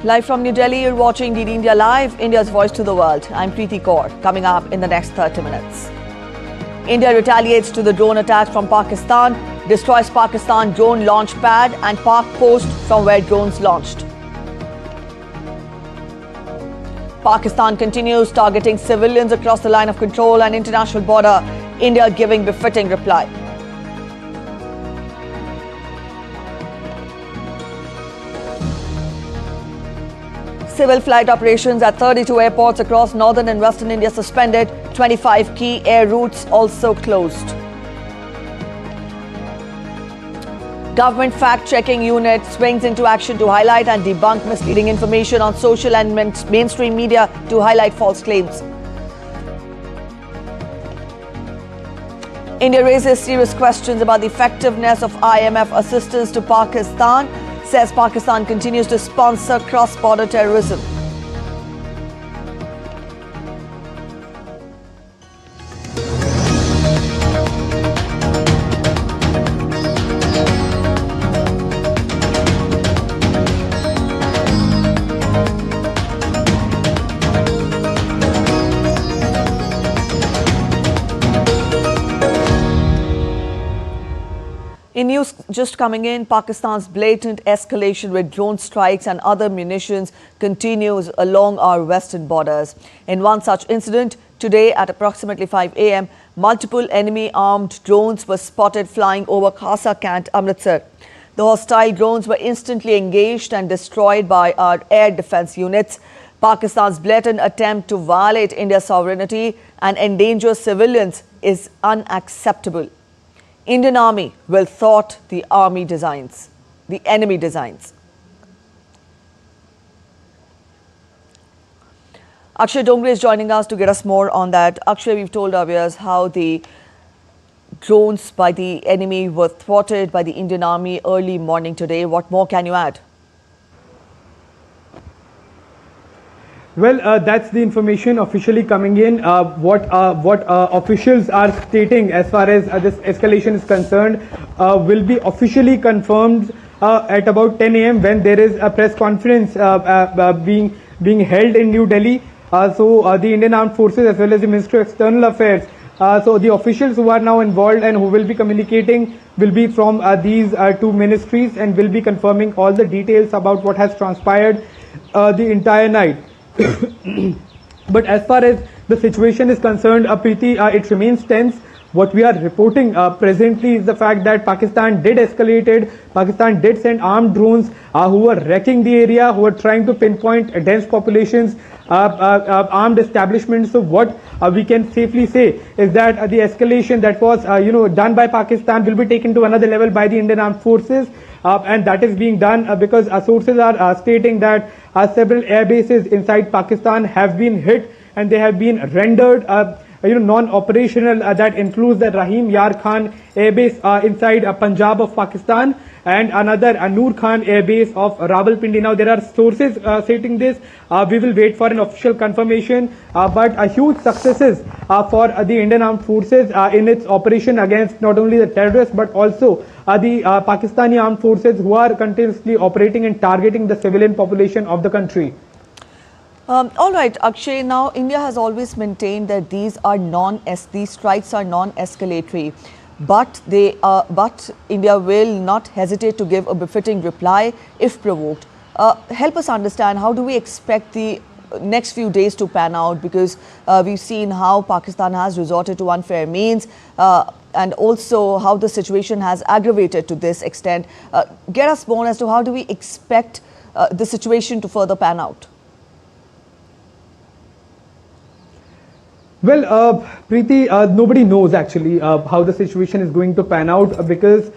Live from New Delhi, you're watching DD India Live, India's voice to the world. I'm Preeti Kaur. Coming up in the next 30 minutes. India retaliates to the drone attacks from Pakistan, destroys Pakistan drone launch pad and Pak post from where drones launched. Pakistan continues targeting civilians across the line of control and international border. India giving befitting reply. Civil flight operations at 32 airports across northern and western India suspended. 25 key air routes also closed. Government fact-checking unit swings into action to highlight and debunk misleading information on social and mainstream media to highlight false claims. India raises serious questions about the effectiveness of IMF assistance to Pakistan. Says Pakistan continues to sponsor cross-border terrorism. In news just coming in, Pakistan's blatant escalation with drone strikes and other munitions continues along our western borders. In one such incident, today at approximately 5 a.m., multiple enemy armed drones were spotted flying over Khasa Cant, Amritsar. The hostile drones were instantly engaged and destroyed by our air defense units. Pakistan's blatant attempt to violate India's sovereignty and endanger civilians is unacceptable. Indian Army will thwart the enemy designs. Akshay Dongre is joining us to get us more on that. Akshay, we've told our viewers how the drones by the enemy were thwarted by the Indian Army early morning today. What more can you add? Well, that's the information officially coming in. What officials are stating as far as this escalation is concerned will be officially confirmed at about 10 a.m. when there is a press conference being held in New Delhi. So the Indian Armed Forces as well as the Ministry of External Affairs. So the officials who are now involved and who will be communicating will be from these two ministries and will be confirming all the details about what has transpired the entire night. But as far as the situation is concerned, Preeti, it remains tense. What we are reporting presently is the fact that Pakistan did escalate. Pakistan did send armed drones who were wrecking the area, who were trying to pinpoint dense populations, armed establishments. So what we can safely say is that the escalation that was done by Pakistan will be taken to another level by the Indian Armed Forces. And that is being done because sources are stating that several air bases inside Pakistan have been hit and they have been rendered non-operational. That includes the Rahim Yar Khan Air Base inside Punjab of Pakistan and another Noor Khan Air Base of Rawalpindi. Now there are sources stating this. We will wait for an official confirmation, but huge successes for the Indian Armed Forces in its operation against not only the terrorists but also the Pakistani armed forces who are continuously operating and targeting the civilian population of the country. All right, Akshay. Now, India has always maintained that these strikes are non-escalatory, but India will not hesitate to give a befitting reply if provoked. Help us understand, how do we expect the next few days to pan out, because we've seen how Pakistan has resorted to unfair means and also how the situation has aggravated to this extent. Get us more as to how do we expect the situation to further pan out? Well, Preeti, nobody knows actually how the situation is going to pan out because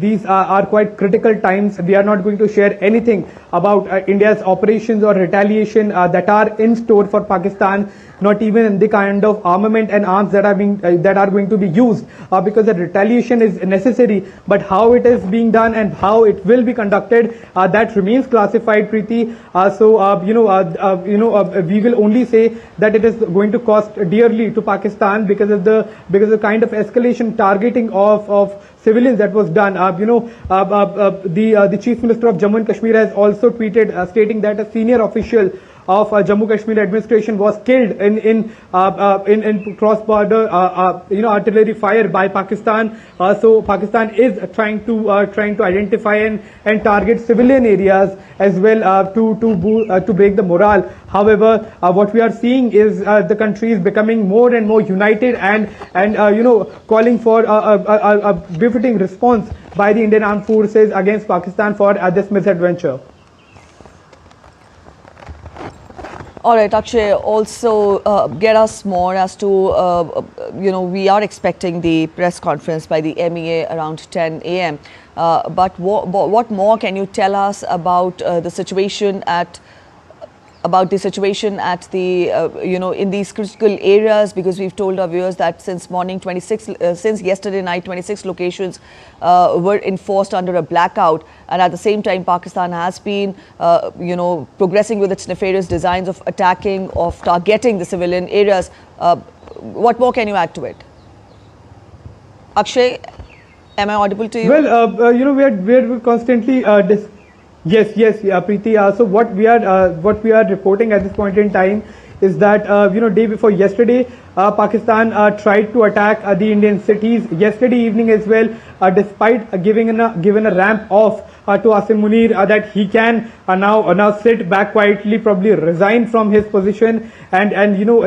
these are quite critical times. We are not going to share anything about India's operations or retaliation that are in store for Pakistan. not even the kind of armament and arms that are going to be used, because the retaliation is necessary. But how it is being done and how it will be conducted, that remains classified, Preeti. We will only say that it is going to cost dearly to Pakistan because of the kind of escalation targeting of civilians that was done. The Chief Minister of Jammu and Kashmir has also tweeted stating that a senior official of Jammu Kashmir administration was killed in cross-border artillery fire by Pakistan. So Pakistan is trying to identify and target civilian areas as well to break the morale. However, what we are seeing is the country is becoming more and more united and calling for a befitting response by the Indian Armed Forces against Pakistan for this misadventure. All right, Akshay, also get us more as to, we are expecting the press conference by the MEA around 10 a.m. But what more can you tell us about the situation at the, in these critical areas? Because we've told our viewers that since yesterday night, 26 locations were enforced under a blackout. And at the same time, Pakistan has been, progressing with its nefarious designs of targeting the civilian areas. What more can you add to it? Akshay, am I audible to you? Well, we're constantly Yes, Preeti. So what we are reporting at this point in time is that day before yesterday, Pakistan tried to attack the Indian cities yesterday evening as well, despite given a ramp off to Asim Munir that he can now sit back quietly, probably resign from his position and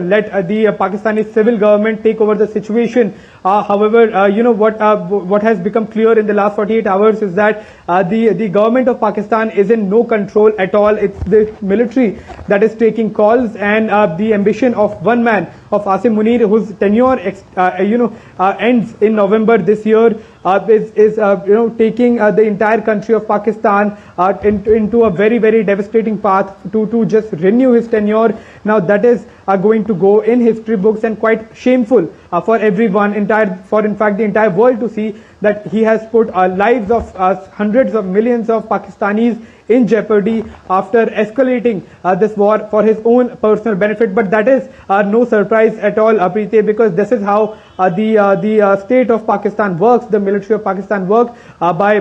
let the Pakistani civil government take over the situation. However, what has become clear in the last 48 hours is that the government of Pakistan is in no control at all. It's the military that is taking calls, and the ambition of one man, of Asim Munir, whose tenure ends in November this year, is taking the entire country of Pakistan into a very, very devastating path to just renew his tenure. Now that is going to go in history books and quite shameful for everyone, in fact the entire world to see that he has put lives of hundreds of millions of Pakistanis in jeopardy after escalating this war for his own personal benefit. But that is no surprise at all, Preeti, because this is how the state of Pakistan works, the military of Pakistan works, by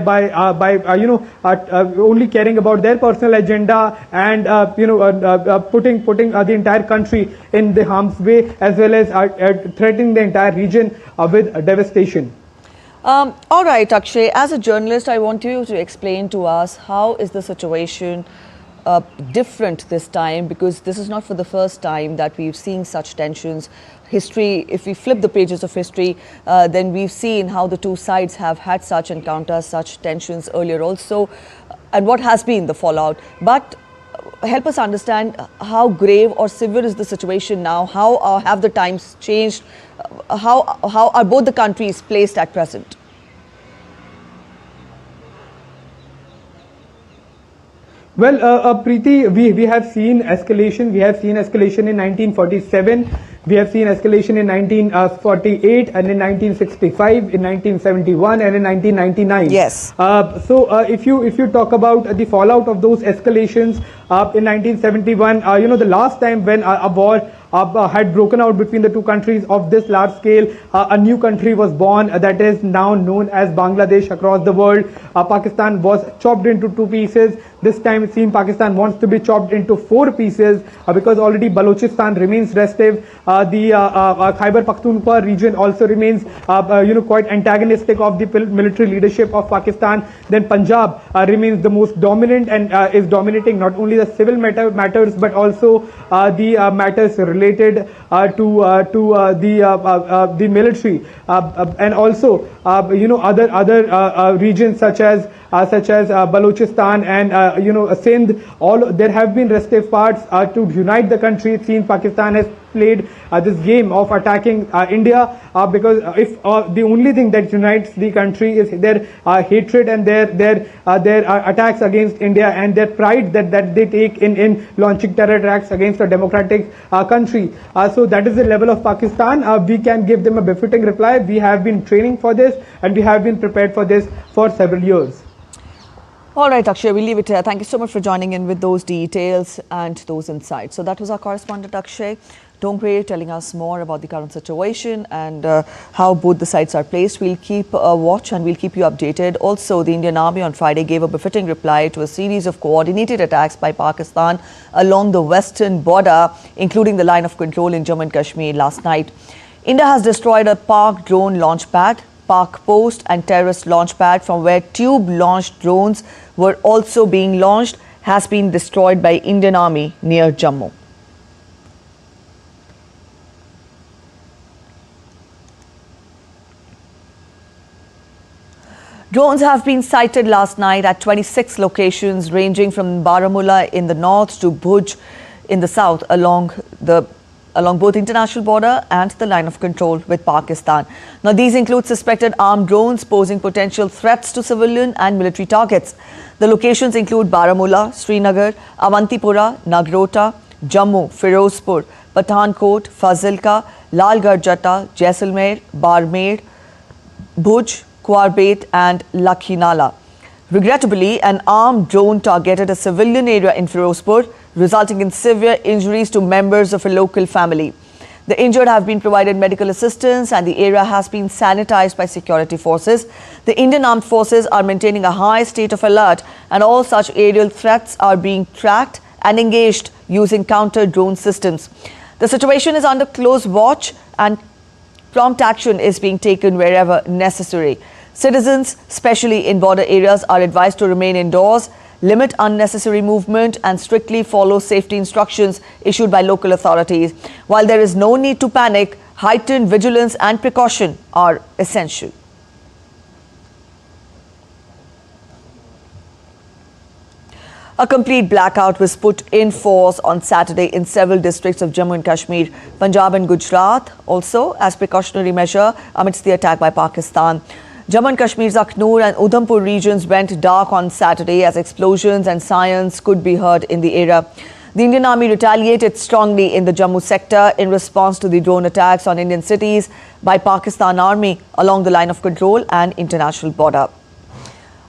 only caring about their personal agenda and putting the entire country in the harm's way, as well as threatening the entire region with devastation. All right, Akshay, as a journalist, I want you to explain to us how is the situation different this time, because this is not for the first time that we've seen such tensions. History, if we flip the pages of history, then we've seen how the two sides have had such encounters, such tensions earlier also, and what has been the fallout. But help us understand how grave or severe is the situation now? How have the times changed? How are both the countries placed at present? Well, Preeti, we have seen escalation. We have seen escalation in 1947. We have seen escalation in 1948 and in 1965, in 1971 and in 1999. Yes. So if you talk about the fallout of those escalations in 1971, the last time when a war had broken out between the two countries of this large scale, a new country was born that is now known as Bangladesh across the world. Pakistan was chopped into two pieces. This time it seems Pakistan wants to be chopped into four pieces because already Balochistan remains restive. The Khyber Pakhtunkhwa region also remains quite antagonistic of the military leadership of Pakistan. Then Punjab remains the most dominant and is dominating not only the civil matters but also the matters related to the military and also other regions such as such as Balochistan and Sindh. There have been restive parts to unite the country. It seems Pakistan has played this game of attacking India because if the only thing that unites the country is their hatred and their attacks against India and their pride that they take in launching terror attacks against a democratic country. So that is the level of Pakistan. We can give them a befitting reply. We have been training for this and we have been prepared for this for several years. All right, Akshay, we'll leave it here. Thank you so much for joining in with those details and those insights. So that was our correspondent, Akshay Dongre, telling us more about the current situation and how both the sides are placed. We'll keep a watch and we'll keep you updated. Also, the Indian Army on Friday gave a befitting reply to a series of coordinated attacks by Pakistan along the western border, including the line of control in Jammu and Kashmir last night. India has destroyed a Pak drone launch pad, Pak post and terrorist launch pad from where tube-launched drones were also being launched has been destroyed by Indian Army near Jammu. Drones have been sighted last night at 26 locations ranging from Baramulla in the north to Bhuj in the south along both international border and the line of control with Pakistan. Now, these include suspected armed drones posing potential threats to civilian and military targets. The locations include Baramulla, Srinagar, Avantipura, Nagrota, Jammu, Firozpur, Pathankot, Fazilka, Lalgarh Jatta, Jaisalmer, Barmer, Bhuj, Kwarbet and Lakhinala. Regrettably, an armed drone targeted a civilian area in Firozpur, resulting in severe injuries to members of a local family. The injured have been provided medical assistance and the area has been sanitized by security forces. The Indian Armed Forces are maintaining a high state of alert and all such aerial threats are being tracked and engaged using counter-drone systems. The situation is under close watch and prompt action is being taken wherever necessary. Citizens, especially in border areas, are advised to remain indoors, limit unnecessary movement and strictly follow safety instructions issued by local authorities. While there is no need to panic, heightened vigilance and precaution are essential. A complete blackout was put in force on Saturday in several districts of Jammu and Kashmir, Punjab and Gujarat, also as precautionary measure amidst the attack by Pakistan. Jammu and Kashmir's Aknoor and Udhampur regions went dark on Saturday as explosions and sirens could be heard in the area. The Indian Army retaliated strongly in the Jammu sector in response to the drone attacks on Indian cities by Pakistan Army along the line of control and international border.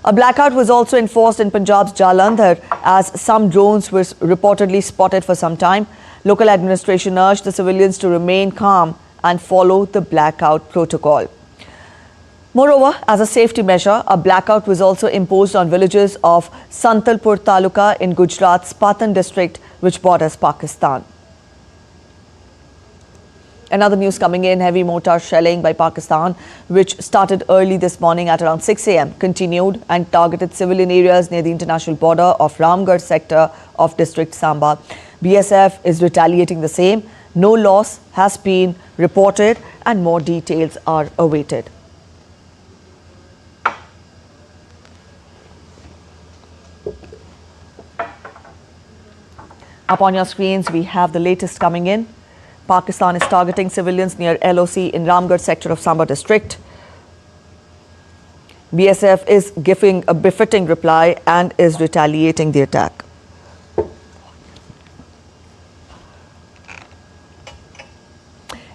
A blackout was also enforced in Punjab's Jalandhar as some drones were reportedly spotted for some time. Local administration urged the civilians to remain calm and follow the blackout protocol. Moreover, as a safety measure, a blackout was also imposed on villages of Santalpur Taluka in Gujarat's Patan district, which borders Pakistan. Another news coming in, heavy mortar shelling by Pakistan, which started early this morning at around 6 a.m., continued and targeted civilian areas near the international border of Ramgarh sector of district Samba. BSF is retaliating the same. No loss has been reported and more details are awaited. Up on your screens, we have the latest coming in. Pakistan is targeting civilians near LOC in Ramgarh sector of Samba district. BSF is giving a befitting reply and is retaliating the attack.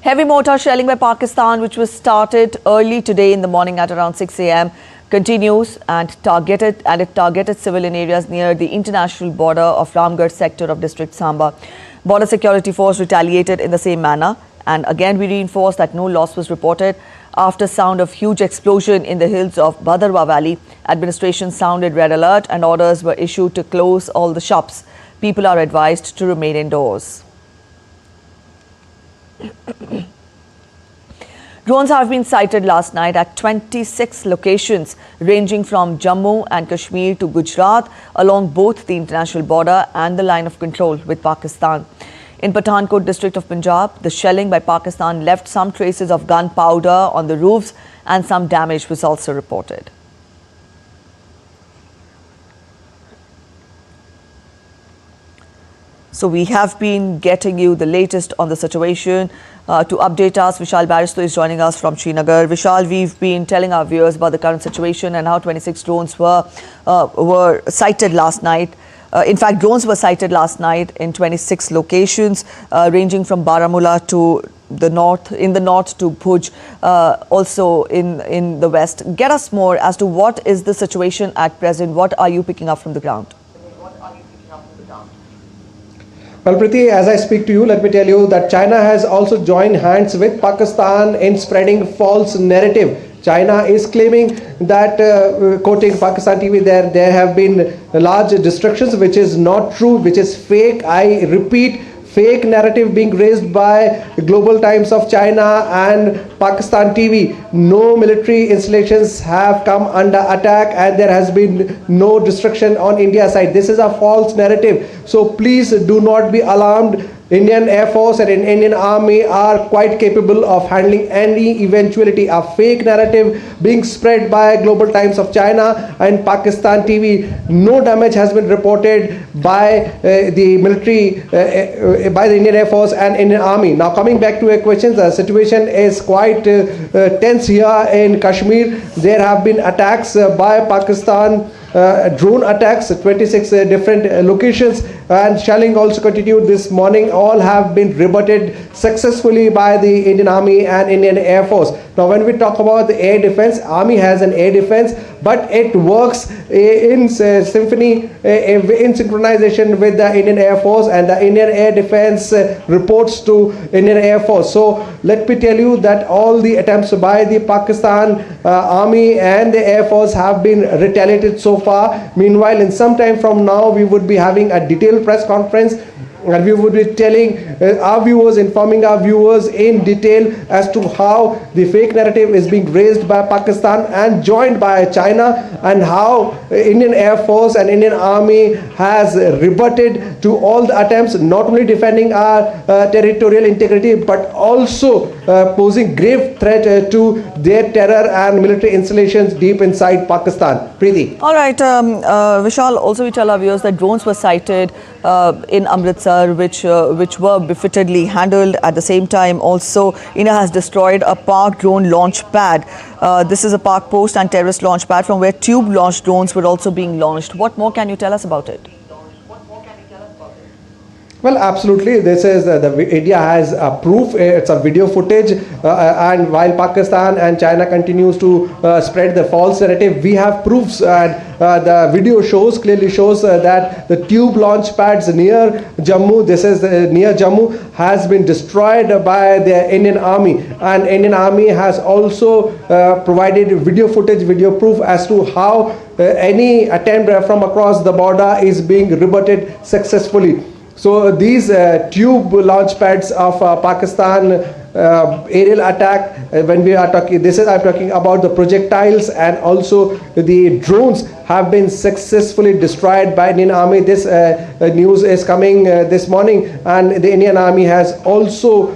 Heavy mortar shelling by Pakistan, which was started early today in the morning at around 6 a.m., continues and it targeted civilian areas near the international border of Ramgarh sector of district Samba. Border security force retaliated in the same manner, and again we reinforce that no loss was reported. After sound of huge explosion in the hills of Bhadarwa Valley, administration sounded red alert and orders were issued to close all the shops. People are advised to remain indoors. Drones have been sighted last night at 26 locations ranging from Jammu and Kashmir to Gujarat along both the international border and the line of control with Pakistan. In Pathankot district of Punjab, the shelling by Pakistan left some traces of gunpowder on the roofs and some damage was also reported. So we have been getting you the latest on the situation. To update us, Vishal Baristo is joining us from Srinagar. Vishal, we've been telling our viewers about the current situation and how 26 drones were sighted last night. In fact, drones were sighted last night in 26 locations, ranging from Baramulla to the north, to Bhuj, also in the west. Get us more as to what is the situation at present. What are you picking up from the ground? Well, Priti, as I speak to you, let me tell you that China has also joined hands with Pakistan in spreading false narrative. China is claiming that, quoting Pakistan TV, there have been large destructions, which is not true, which is fake. I repeat, fake narrative being raised by Global Times of China and Pakistan TV. No military installations have come under attack and there has been no destruction on India's side. This is a false narrative. So please do not be alarmed. Indian Air Force and Indian Army are quite capable of handling any eventuality. A fake narrative being spread by Global Times of China and Pakistan TV. No damage has been reported by the military, by the Indian Air Force and Indian Army. Now coming back to your questions, the situation is quite tense here in Kashmir. There have been attacks by Pakistan, drone attacks, 26 different locations, and shelling also continued this morning. All have been rebutted successfully by the Indian Army and Indian Air Force. Now when we talk about the air defense, Army has an air defense, but it works in symphony, in synchronization with the Indian Air Force, and the Indian Air Defense reports to Indian Air Force. So let me tell you that all the attempts by the Pakistan Army and the Air Force have been retaliated so far. Meanwhile, in some time from now, we would be having a detailed press conference and we would be telling our viewers, informing our viewers in detail as to how the fake narrative is being raised by Pakistan and joined by China, and how Indian Air Force and Indian Army has rebutted to all the attempts, not only defending our territorial integrity but also posing grave threat to their terror and military installations deep inside Pakistan. Preeti. All right, Vishal, also we tell our viewers that drones were sighted in Amritsar, which were befittedly handled. At the same time, also, India has destroyed a Pak drone launch pad. This is a Pak post and terrorist launch pad from where tube-launched drones were also being launched. What more can you tell us about it? Well, absolutely. This is India has proof. It's a video footage, and while Pakistan and China continues to spread the false narrative, we have proofs, and the video clearly shows that the tube launch pads near Jammu, near Jammu, has been destroyed by the Indian Army, and Indian Army has also provided video footage, video proof as to how any attempt from across the border is being rebutted successfully. So these tube launch pads of Pakistan aerial attack, when we are talking, I'm talking about the projectiles, and also the drones have been successfully destroyed by Indian Army. This news is coming this morning, and the Indian Army has also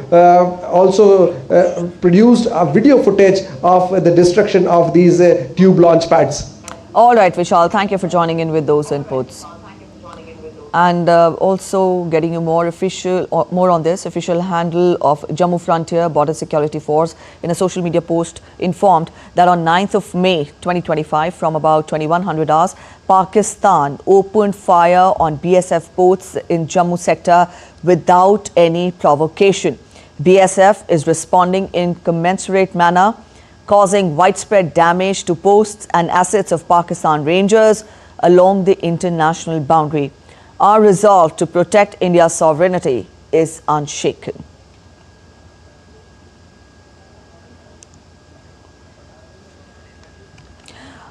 produced a video footage of the destruction of these tube launch pads. All right, Vishal, thank you for joining in with those inputs. And also getting you more on this. Official handle of Jammu Frontier Border Security Force in a social media post informed that on 9th of May 2025 from about 2100 hours, Pakistan opened fire on BSF posts in Jammu sector without any provocation. BSF is responding in commensurate manner, causing widespread damage to posts and assets of Pakistan Rangers along the international boundary. Our resolve to protect India's sovereignty is unshaken.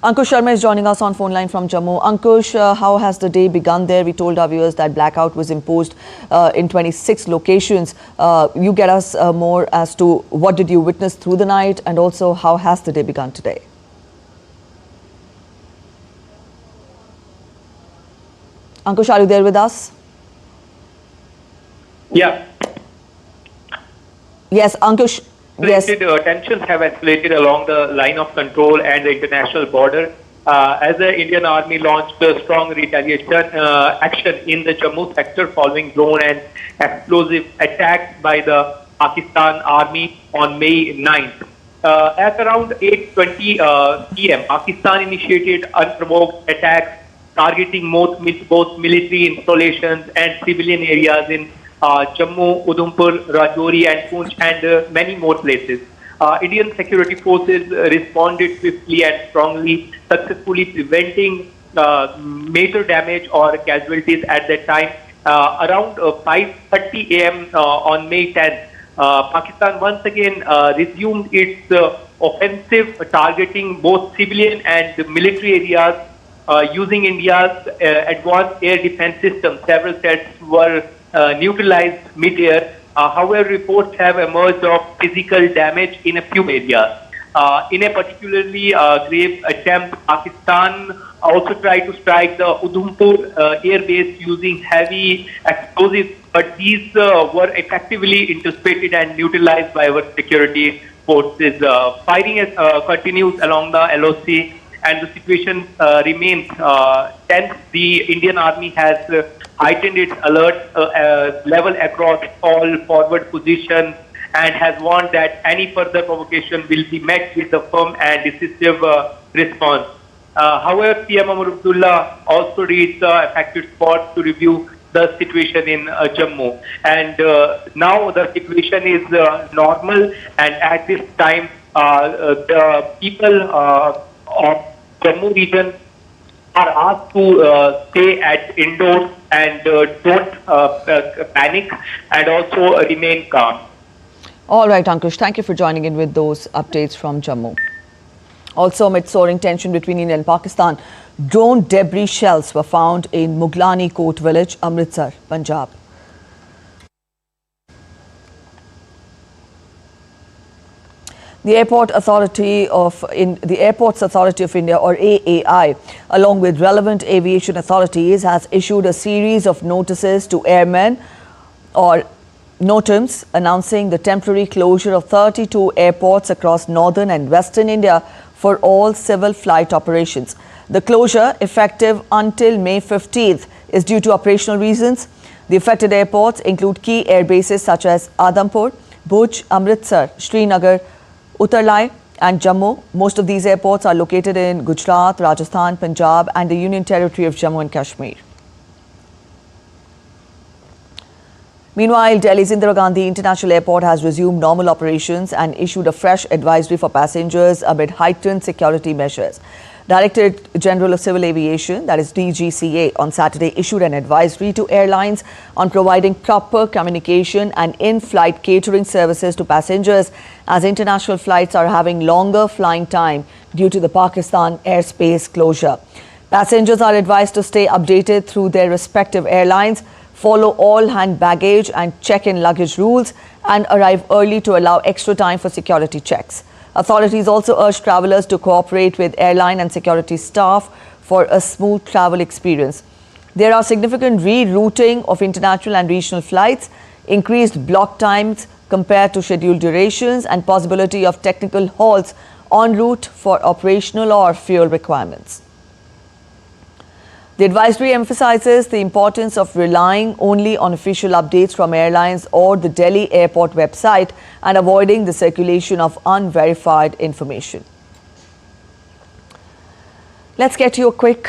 Ankush Sharma is joining us on phone line from Jammu. Ankush, how has the day begun there? We told our viewers that blackout was imposed in 26 locations. You get us more as to what did you witness through the night, and also how has the day begun today? Ankush, are you there with us? Yeah. Yes, Ankush. Yes. Tensions have escalated along the line of control and the international border. as the Indian Army launched a strong retaliation action in the Jammu sector following drone and explosive attacks by the Pakistan Army on May 9th. At around 8:20 p.m., Pakistan initiated unprovoked attacks targeting both military installations and civilian areas in Jammu, Udhampur, Rajouri and Poonch and many more places. Indian security forces responded swiftly and strongly, successfully preventing major damage or casualties at that time. Around 5:30 a.m. On May 10th, Pakistan once again resumed its offensive, targeting both civilian and military areas using India's advanced air defense system. Several sets were neutralized mid-air. However, reports have emerged of physical damage in a few areas. In a particularly grave attempt, Pakistan also tried to strike the Udhampur air base using heavy explosives, but these were effectively intercepted and neutralized by our security forces. Fighting continues along the LOC and the situation remains tense. The Indian Army has heightened its alert level across all forward positions and has warned that any further provocation will be met with a firm and decisive response. However, PM Amar Abdullah also reached the affected spots to review the situation in Jammu. And now the situation is normal, and at this time, the people of Jammu region are asked to stay at indoors and don't panic, and also remain calm. All right, Ankush, thank you for joining in with those updates from Jammu. Also, amid soaring tension between India and Pakistan, drone debris shells were found in Mughlani Court village, Amritsar, Punjab. The Airports Authority of India, or AAI, along with relevant aviation authorities, has issued a series of notices to airmen or NOTAMs announcing the temporary closure of 32 airports across northern and western India for all civil flight operations. The closure, effective until May 15th, is due to operational reasons. The affected airports include key air bases such as Adampur, Bhuj, Amritsar, Srinagar, Uttarlai and Jammu. Most of these airports are located in Gujarat, Rajasthan, Punjab and the Union Territory of Jammu and Kashmir. Meanwhile, Delhi's Indira Gandhi International Airport has resumed normal operations and issued a fresh advisory for passengers amid heightened security measures. Directorate General of Civil Aviation, that is DGCA, on Saturday issued an advisory to airlines on providing proper communication and in-flight catering services to passengers as international flights are having longer flying time due to the Pakistan airspace closure. Passengers are advised to stay updated through their respective airlines, follow all hand baggage and check-in luggage rules, and arrive early to allow extra time for security checks. Authorities also urge travellers to cooperate with airline and security staff for a smooth travel experience. There are significant rerouting of international and regional flights, increased block times compared to scheduled durations, and possibility of technical halts en route for operational or fuel requirements. The advisory emphasizes the importance of relying only on official updates from airlines or the Delhi airport website and avoiding the circulation of unverified information. Let's get you a quick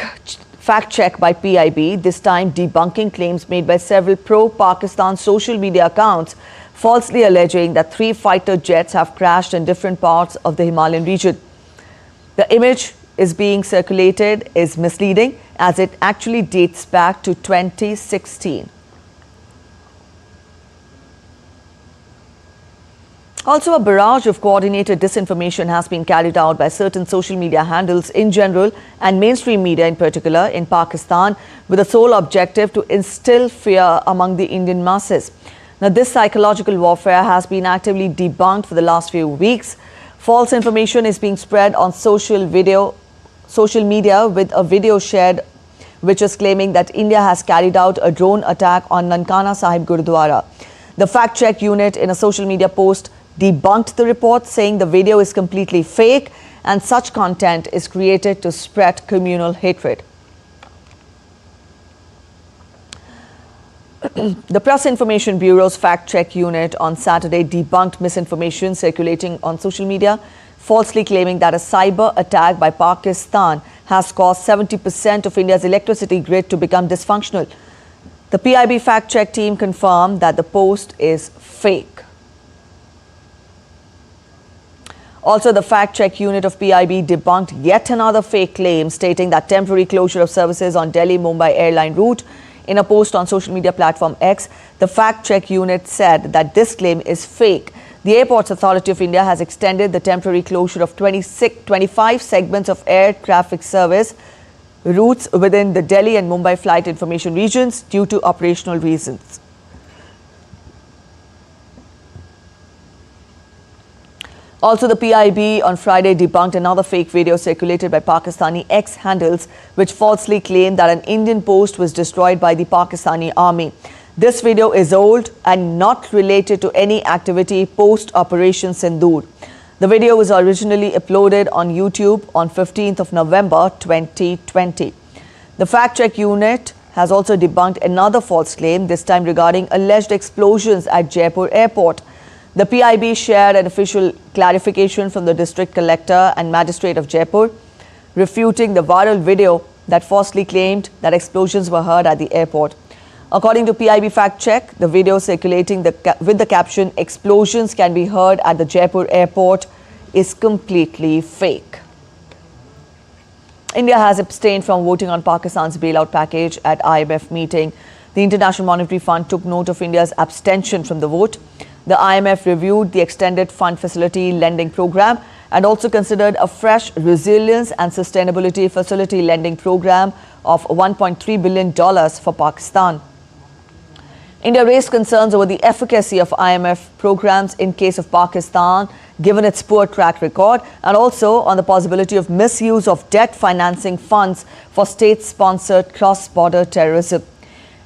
fact check by PIB, this time debunking claims made by several pro-Pakistan social media accounts falsely alleging that 3 fighter jets have crashed in different parts of the Himalayan region. The image is being circulated is misleading as it actually dates back to 2016. Also, a barrage of coordinated disinformation has been carried out by certain social media handles in general and mainstream media in particular in Pakistan with the sole objective to instill fear among the Indian masses. Now, this psychological warfare has been actively debunked for the last few weeks. False information is being spread on social media with a video shared which is claiming that India has carried out a drone attack on Nankana Sahib Gurudwara. The fact check unit in a social media post debunked the report, saying the video is completely fake and such content is created to spread communal hatred. The Press Information Bureau's fact-check unit on Saturday debunked misinformation circulating on social media, falsely claiming that a cyber attack by Pakistan has caused 70% of India's electricity grid to become dysfunctional. The PIB fact-check team confirmed that the post is fake. Also, the fact-check unit of PIB debunked yet another fake claim stating that temporary closure of services on Delhi-Mumbai airline route. In a post on social media platform X, the fact-check unit said that this claim is fake. The Airports Authority of India has extended the temporary closure of 25 segments of air traffic service routes within the Delhi and Mumbai flight information regions due to operational reasons. Also, the PIB on Friday debunked another fake video circulated by Pakistani X handles, which falsely claimed that an Indian post was destroyed by the Pakistani army. This video is old and not related to any activity post-Operation Sindoor. The video was originally uploaded on YouTube on 15th of November 2020. The fact-check unit has also debunked another false claim, this time regarding alleged explosions at Jaipur airport. The PIB shared an official clarification from the District Collector and Magistrate of Jaipur, refuting the viral video that falsely claimed that explosions were heard at the airport. According to PIB Fact Check, the video circulating with the caption "Explosions can be heard at the Jaipur airport" is completely fake. India has abstained from voting on Pakistan's bailout package at IMF meeting. The International Monetary Fund took note of India's abstention from the vote. The IMF reviewed the extended fund facility lending program and also considered a fresh resilience and sustainability facility lending program of $1.3 billion for Pakistan. India raised concerns over the efficacy of IMF programs in case of Pakistan, given its poor track record, and also on the possibility of misuse of debt financing funds for state-sponsored cross-border terrorism.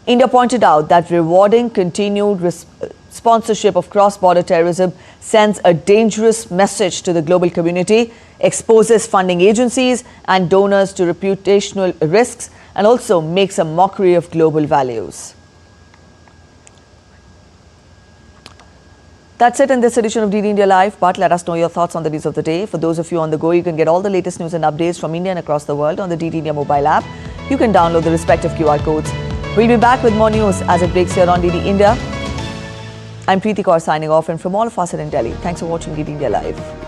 India pointed out that rewarding continued sponsorship of cross-border terrorism sends a dangerous message to the global community, exposes funding agencies and donors to reputational risks, and also makes a mockery of global values. That's it in this edition of DD India Live, but let us know your thoughts on the news of the day. For those of you on the go, you can get all the latest news and updates from India and across the world on the DD India mobile app. You can download the respective QR codes. We'll be back with more news as it breaks here on DD India. I'm Preeti Kaur signing off, and from all of us in Delhi, thanks for watching DD India Live.